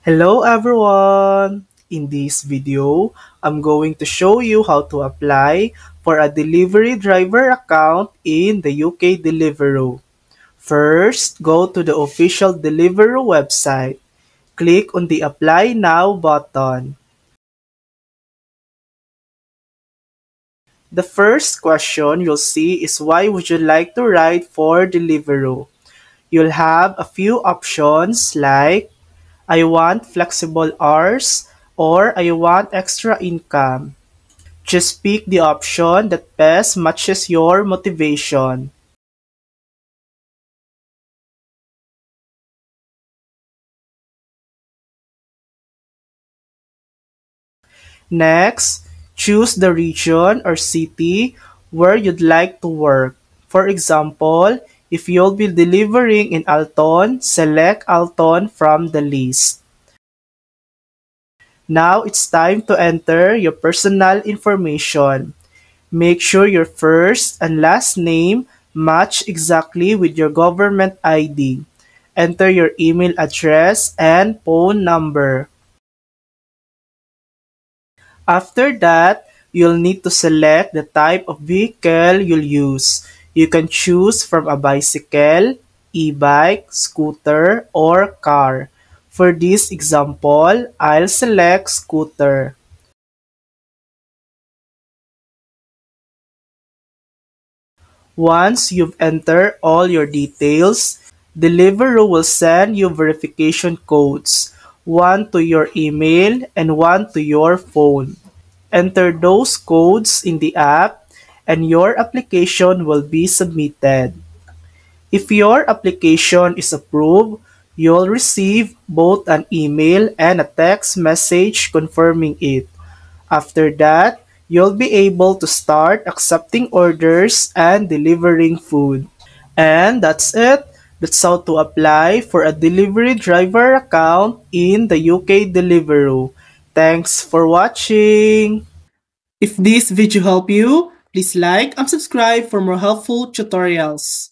Hello everyone! In this video, I'm going to show you how to apply for a delivery driver account in the UK Deliveroo. First, go to the official Deliveroo website. Click on the Apply Now button. The first question you'll see is why would you like to ride for Deliveroo? You'll have a few options like I want flexible hours, or I want extra income. Just pick the option that best matches your motivation. Next, choose the region or city where you'd like to work. For example, if you'll be delivering in Alton, select Alton from the list. Now it's time to enter your personal information. Make sure your first and last name match exactly with your government ID. Enter your email address and phone number. After that, you'll need to select the type of vehicle you'll use. You can choose from a bicycle, e-bike, scooter, or car. For this example, I'll select scooter. Once you've entered all your details, Deliveroo will send you verification codes, one to your email and one to your phone. Enter those codes in the app and your application will be submitted. If your application is approved, you'll receive both an email and a text message confirming it. After that, you'll be able to start accepting orders and delivering food. And that's it. That's how to apply for a delivery driver account in the UK Deliveroo. Thanks for watching. If this video helped you, please like and subscribe for more helpful tutorials.